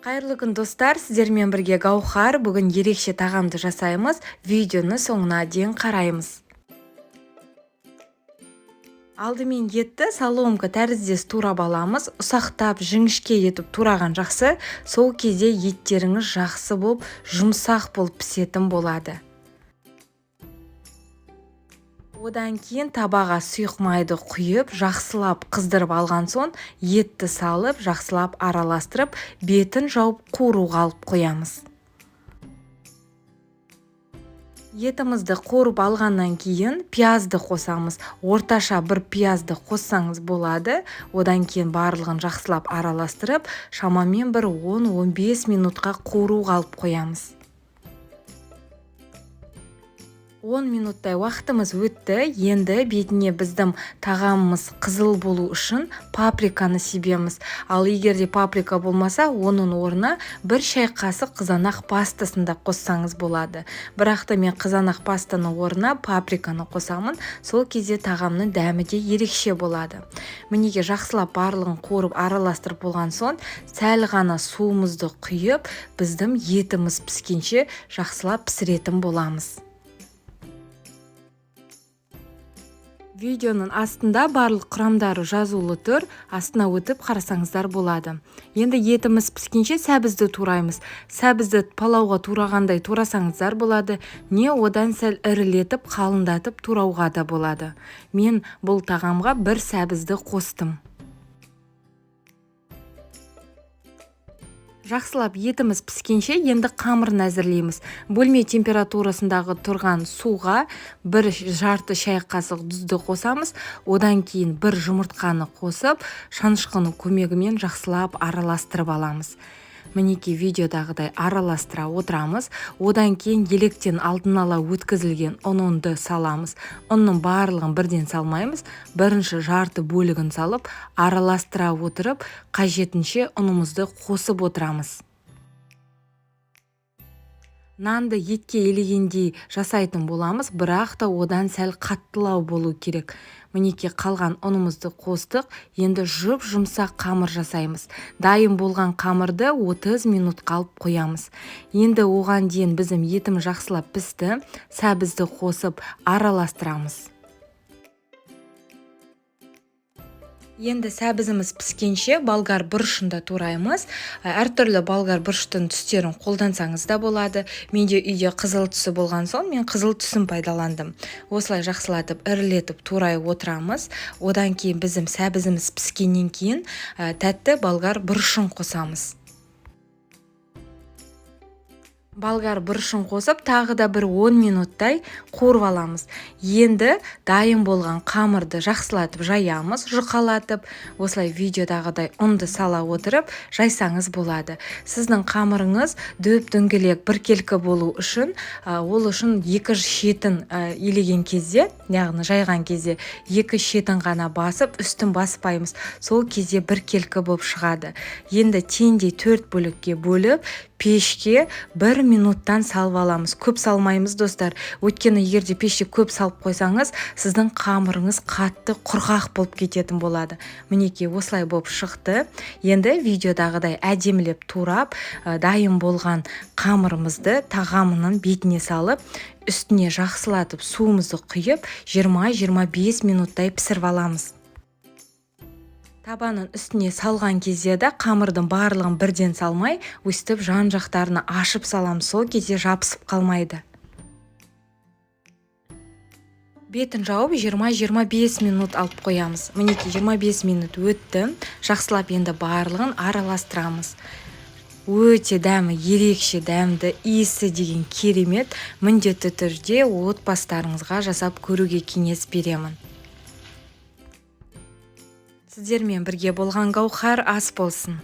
Қайырлы күн достар, сіздермен бірге Гаухар. Бүгін ерекше тағамды жасаймыз. Видеоны соңына дейін қараймыз. Алдымен етті соломка тәріздес турап аламыз. Ұсақтап, жіңішке етіп тураған жақсы. Сол кезде еттеріңіз жақсы болып, жұмсақ болып пісетін болады. Одан кейін табаға сұйық майды құйып, жақсылап қыздырып алған соң, етті салып, жақсылап араластырып, бетін жауып қуыруға алып қоямыз. Етімізді қуырып алғаннан кейін пиязды қосамыз. Орташа бір пиязды қоссаңыз болады. Одан кейін барлығын жақсылап араластырып, шамамен бір 10-15 минутқа қуыруға алып қоямыз. 10 минуттай уақытымыз өтті. Енді бетіне біздің тағамымыз қызыл болу үшін паприканы себеміз. Ал егерде паприка болмаса, оның орнына бір шай қасық қызанақ пастасын да қоссаңыз болады. Бірақ мен қызанақ пастаны орнына паприканы қосамын. Сол кезде тағамның дәмі де ерекше болады. Мінеге жақсылап барлығын қуырып араластырып болған соң, сәл ғана суымызды құйып, біздің етіміз піскенше жақсылап пісіретін боламыз. Видеоның астында барлық құрамдары жазулы тұр, астына өтіп қарасаңыздар болады. Енді етіміз піскенше сәбізді тураймыз. Сәбізді палауға турағандай турасаңыздар болады, не одан сәл ірілетіп, қалындатып турауға да болады. Мен бұл тағамға бір сәбізді қостым. Жақсылап етіміз піскенше енді қамырын әзірлейміз. Бөлме температурасындағы тұрған суға бір жарты шай қасық тұзды қосамыз. Одан кейін бір жұмыртқаны қосып, шанышқының көмегімен жақсылап араластырып аламыз. Мінеке видеодағыдай араластыра отырамыз. Одан кейін електен алдын ала өткізілген ұнды саламыз. Ұнның барлығын бірден салмаймыз. Бірінші жарты бөлігін салып, араластыра отырып, қажетінше ұнымызды қосып отырамыз. Нанды етке елегендей жасайтын боламыз, бірақ та одан сәл қаттылау болу керек. Мінеке қалған ұнымызды қостық, енді жұмсақ қамыр жасаймыз. Дайын болған қамырды 30 минут қалып қоямыз. Енді оған дейін біздің етім жақсылап пісті, сәбізді қосып араластырамыз. Енді сәбізіміз піскенше болгар бұрышында тураймыз. Әртүрлі болгар бұрыштың түстерін қолдансаңыз да болады. Менде үйде қызыл түсі болған соң, мен қызыл түсін пайдаландым. Осылай жақсылатып, ірілетіп турай отырамыз. Одан кейін біздің сәбізіміз піскеннен кейін тәтті болгар бұрышын қосамыз. Болгар бұрышын қосып, тағы да бір 10 минуттай қуырып аламыз. Енді дайын болған қамырды жақсылатып жаямыз, жұқалатып, осылай видеодағыдай ұнды сала отырып, жайсаңыз болады. Сіздің қамырыңыз дөп дөңгелек біркелкі болу үшін, ол үшін екі шетін илеген кезде, яғни жайған кезде екі шетін ғана басып, үстін баспаймыз. Сол кезде біркелкі болып шығады. Енді теңдей 4 бөлікке бөліп, пешке 1 минуттан салып аламыз. Көп салмаймыз достар. Өйткені егерде пешке көп салып қойсаңыз, сіздің қамырыңыз қатты құрғақ болып кететін болады. Мінеке осылай болып шықты. Енді видеодағыдай әдемілеп турап, дайын болған қамырымызды тағамының бетіне салып, үстіне жақсылатып суымызды құйып, 20-25 минуттай пісіріп аламыз. Табанын үстіне салған кезде де қамырдың барлығын бірден салмай, өстіп жан-жақтарына ашып саламыз, сол кезде жабысып қалмайды. Бетін жауып 20-25 минут алып қоямыз. Мінеке 25 минут өтті. Жақсылап енді барлығын араластырамыз. Өте дәмі, ерекше дәмді, иісі деген керемет. Міндетті түрде отбасыларыңызға жасап көруге кеңес беремін. Сіздермен бірге болған Гаухар ас болсын.